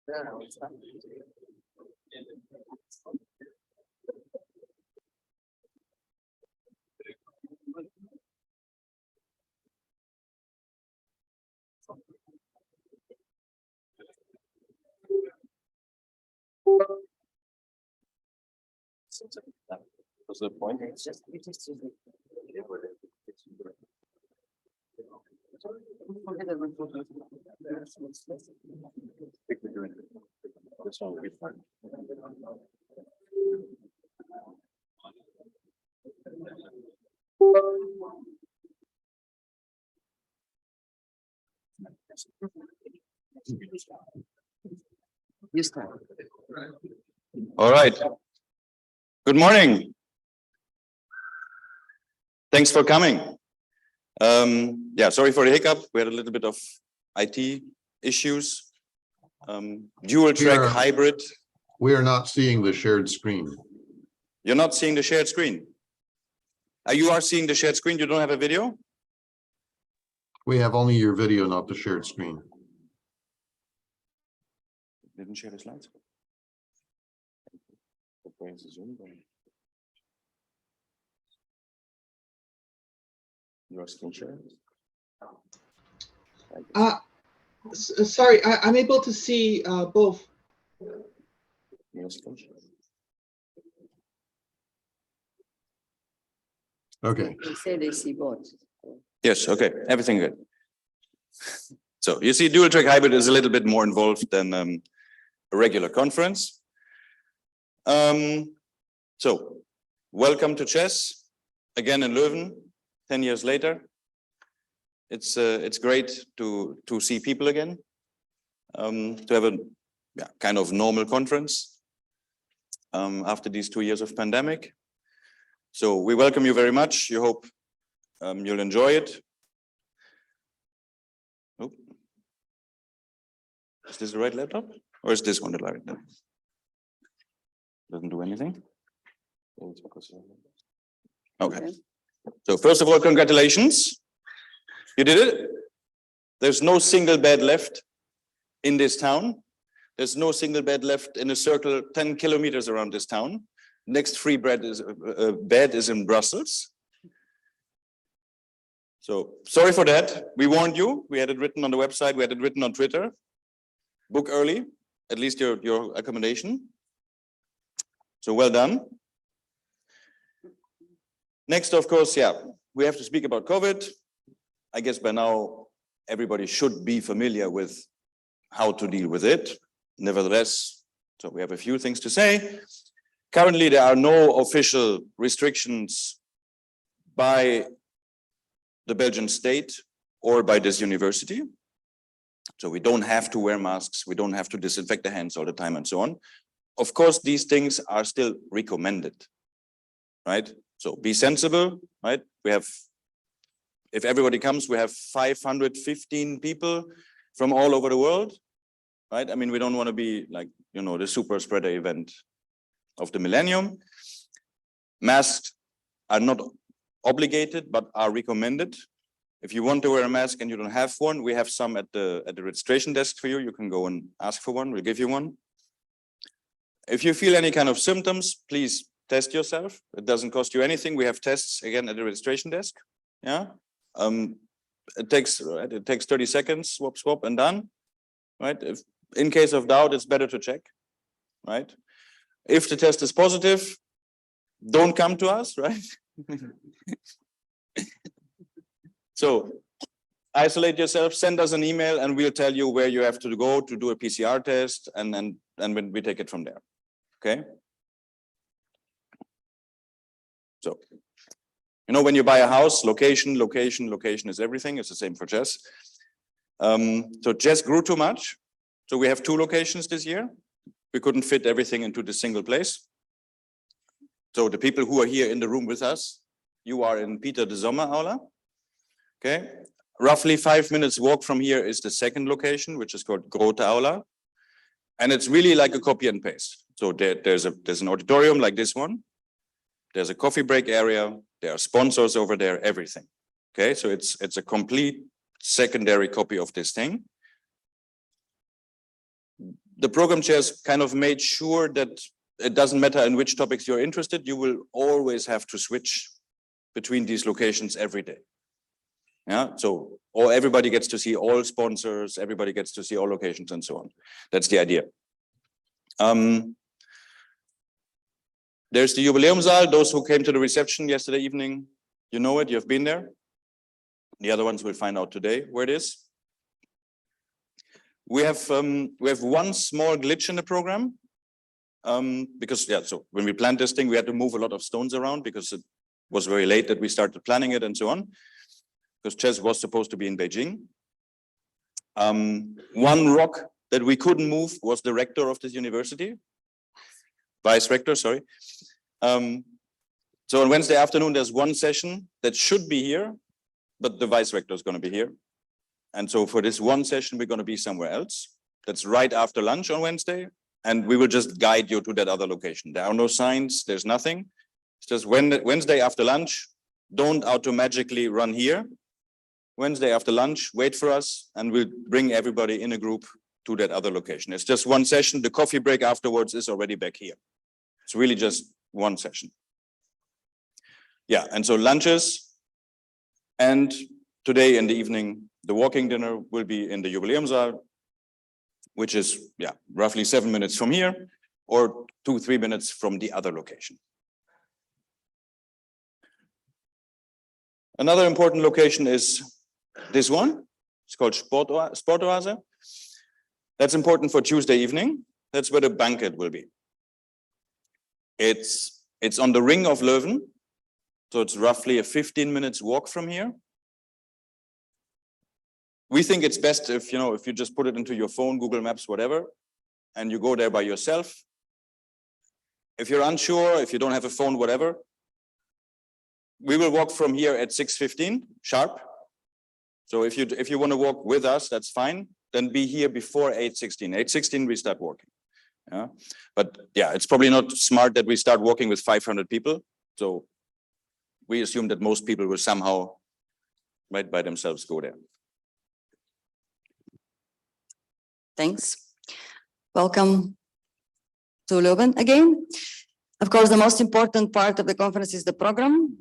No, it's fine. That was the point. It's just This one will be fun. You start. All right. Good morning. Thanks for coming. Yeah, sorry for the hiccup. We had a little bit of IT issues. Dual track hybrid. We are not seeing the shared screen. You're not seeing the shared screen. You are seeing the shared screen. You don't have a video? We have only your video, not the shared screen. Didn't share the slides. Your screen share? Sorry, I'm able to see both. Your screen share? Okay. They say they see both. Yes, okay, everything good. So you see, dual track hybrid is a little bit more involved than a regular conference. So welcome to Chess again in Leuven, 10 years later. It's great to see people again, to have a kind of normal conference after these 2 years of pandemic. So we welcome you very much. You hope you'll enjoy it. Oh. Is this the right laptop? Or is this one the right laptop? Doesn't do anything? Okay. So first of all, congratulations. You did it. There's no single bed left in this town. There's no single bed left in a circle 10 kilometers around this town. Next free bed is in Brussels. So sorry for that. We warned you. We had it written on the website. We had it written on Twitter. Book early, at least your accommodation. So well done. Next, of course, we have to speak about COVID. I guess by now everybody should be familiar with how to deal with it. Nevertheless, so we have a few things to say. Currently, there are no official restrictions by the Belgian state or by this university. So we don't have to wear masks. We don't have to disinfect the hands all the time and so on. Of course, these things are still recommended, right? So be sensible, right? We have, if everybody comes, we have 515 people from all over the world, right? I mean, we don't want to be like, the super spreader event of the millennium. Masks are not obligated, but are recommended. If you want to wear a mask and you don't have one, we have some at the registration desk for you. You can go and ask for one. We'll give you one. If you feel any kind of symptoms, please test yourself. It doesn't cost you anything. We have tests again at the registration desk. Yeah. It takes 30 seconds, swap, and done. Right. If in case of doubt, it's better to check. Right. If the test is positive, don't come to us, right? So isolate yourself, send us an email, and we'll tell you where you have to go to do a PCR test, and when we take it from there. Okay. So, when you buy a house, location is everything. It's the same for Chess. So Chess grew too much. So we have 2 locations this year. We couldn't fit everything into the single place. So the people who are here in the room with us, you are in Peter de Sommer Aula. Okay. Roughly 5 minutes walk from here is the second location, which is called Grote Aula. And it's really like a copy and paste. So there's an auditorium like this one. There's a coffee break area. There are sponsors over there, everything. Okay, so it's a complete secondary copy of this thing. the program chairs kind of made sure that it doesn't matter in which topics you're interested, you will always have to switch between these locations every day. Yeah, so or everybody gets to see all sponsors, everybody gets to see all locations and so on. That's the idea. There's the Jubiläumssaal. Those who came to the reception yesterday evening, you know it, you've been there. The other ones will find out today where it is. We have one small glitch in the program. Because so when we planned this thing, we had to move a lot of stones around because it was very late that we started planning it and so on. Because Chess was supposed to be in Beijing. One rock that we couldn't move was the rector of this university. Vice rector, sorry. So on Wednesday afternoon, there's one session that should be here, but the vice rector is going to be here. And so for this one session, we're going to be somewhere else. That's right after lunch on Wednesday. And we will just guide you to that other location. There are no signs, there's nothing. It's just Wednesday after lunch, don't automatically run here. Wednesday after lunch, wait for us, and we'll bring everybody in a group to that other location. It's just one session. The coffee break afterwards is already back here. It's really just one session. Yeah, and so lunches, and today in the evening, the walking dinner will be in the Jubiläumssaal, which is roughly 7 minutes from here, or 2-3 minutes from the other location. Another important location is this one. It's called Sportoase. That's important for Tuesday evening. That's where the banquet will be. It's on the ring of Leuven, so it's roughly a 15 minutes walk from here. We think it's best if you just put it into your phone, Google Maps, whatever, and you go there by yourself. If you're unsure, if you don't have a phone, whatever, we will walk from here at 6:15 sharp. So if you want to walk with us, that's fine. Then be here before 8:16. 8:16 we start walking. Yeah, but it's probably not smart that we start walking with 500 people. So we assume that most people will somehow, right by themselves, go there. Thanks. Welcome to Leuven again. Of course, the most important part of the conference is the program.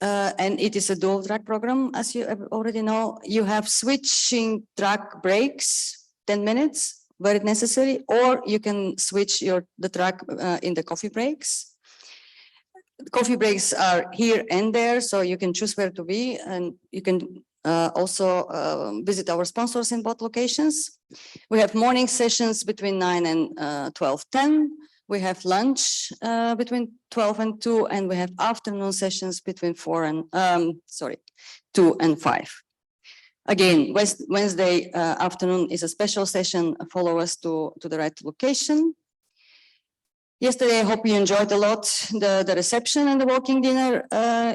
And it is a dual track program, as you already know. You have switching track breaks, 10 minutes, where necessary, or you can switch the track in the coffee breaks. The coffee breaks are here and there, so you can choose where to be, and you can also visit our sponsors in both locations. We have morning sessions between 9 and 12:10. We have lunch between 12 and 2, and we have afternoon sessions between 2 and 5. Again, Wednesday afternoon is a special session. Follow us to the right location. Yesterday, I hope you enjoyed a lot the reception and the walking dinner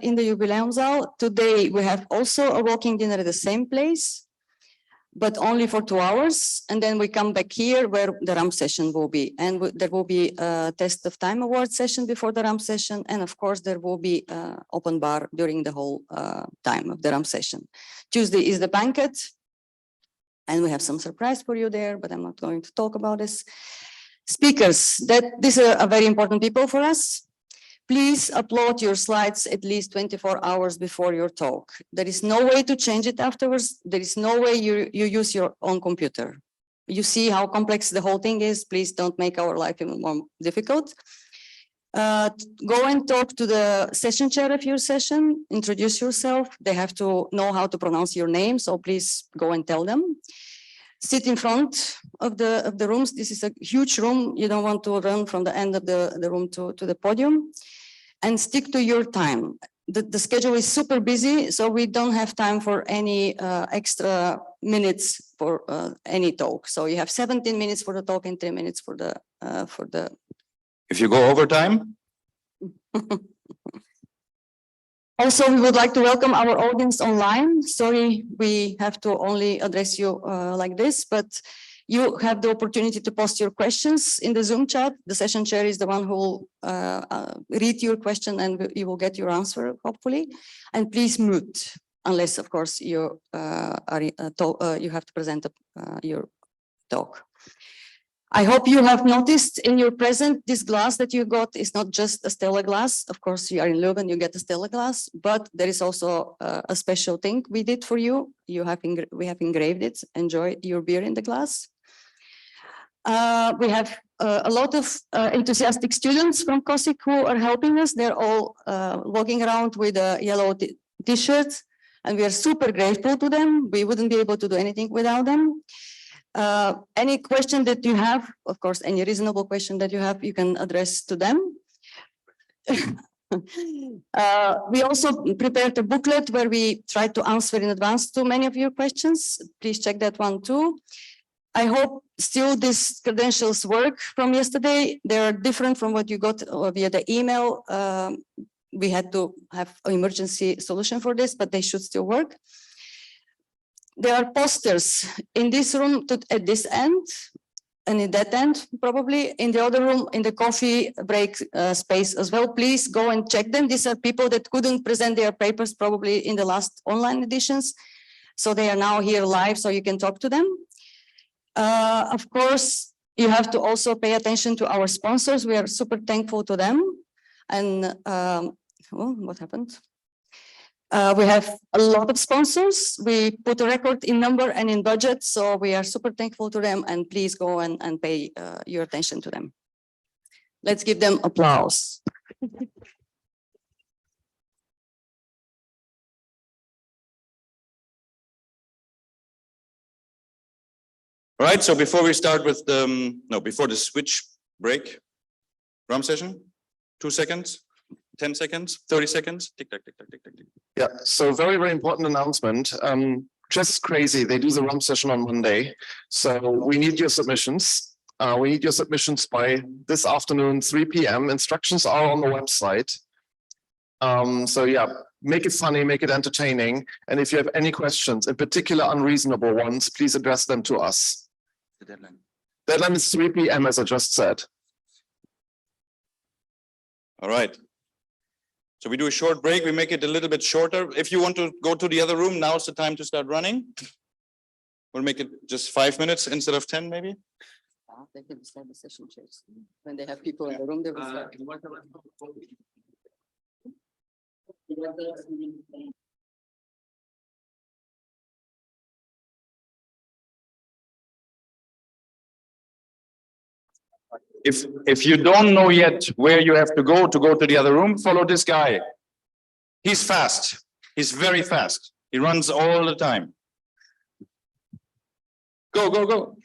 in the Jubiläumssaal. Today, we have also a walking dinner at the same place, but only for 2 hours. And then we come back here where the RAM session will be. And there will be a test of time award session before the RAM session. And of course, there will be open bar during the whole time of the RAM session. Tuesday is the banquet. And we have some surprise for you there, but I'm not going to talk about this. Speakers, these are very important people for us. Please upload your slides at least 24 hours before your talk. There is no way to change it afterwards. There is no way you use your own computer. You see how complex the whole thing is. Please don't make our life even more difficult. Go and talk to the session chair of your session. Introduce yourself. They have to know how to pronounce your name, so please go and tell them. Sit in front of the rooms. This is a huge room. You don't want to run from the end of the room to the podium. And stick to your time. The schedule is super busy, so we don't have time for any extra minutes for any talk. So you have 17 minutes for the talk and 3 minutes for the. If you go overtime. Also, we would like to welcome our audience online. Sorry, we have to only address you like this, but you have the opportunity to post your questions in the Zoom chat. The session chair is the one who will read your question and you will get your answer, hopefully. And please mute, unless, of course, you have to present your talk. I hope you have noticed in your present, this glass that you got is not just a Stella glass. Of course, you are in Leuven, you get a Stella glass, but there is also a special thing we did for you. We have engraved it. Enjoy your beer in the glass. We have a lot of enthusiastic students from COSIC who are helping us. They're all walking around with a yellow t-shirt, and we are super grateful to them. We wouldn't be able to do anything without them. Any question that you have, of course, any reasonable question that you have, you can address to them. We also prepared a booklet where we tried to answer in advance to many of your questions. Please check that one too. I hope still these credentials work from yesterday. They're different from what you got via the email. We had to have an emergency solution for this, but they should still work. There are posters in this room at this end and in that end, probably in the other room, in the coffee break space as well. Please go and check them. These are people that couldn't present their papers probably in the last online editions. So they are now here live, so you can talk to them. Of course, you have to also pay attention to our sponsors. We are super thankful to them. And what happened? We have a lot of sponsors. We put a record in number and in budget, so we are super thankful to them, and please go and pay your attention to them. Let's give them applause. All right, so before we start with before the switch break, drum session, 2 seconds. 10 seconds, 30 seconds, tick, tack, tick, tack, tick, tack, tick. Yeah, so very, very important announcement. Just crazy. They do the RUM session on Monday. So we need your submissions. We need your submissions by this afternoon, 3 p.m. Instructions are on the website. So yeah, make it funny, make it entertaining. And if you have any questions, in particular unreasonable ones, please address them to us. The deadline. Deadline is 3 p.m. as I just said. All right. So we do a short break. We make it a little bit shorter. If you want to go to the other room, now's the time to start running. We'll make it just 5 minutes instead of 10, maybe. They can start the session chairs. When they have people in the room, they will start. If you don't know yet where you have to go to the other room, follow this guy. He's fast. He's very fast. He runs all the time. Go, go, go.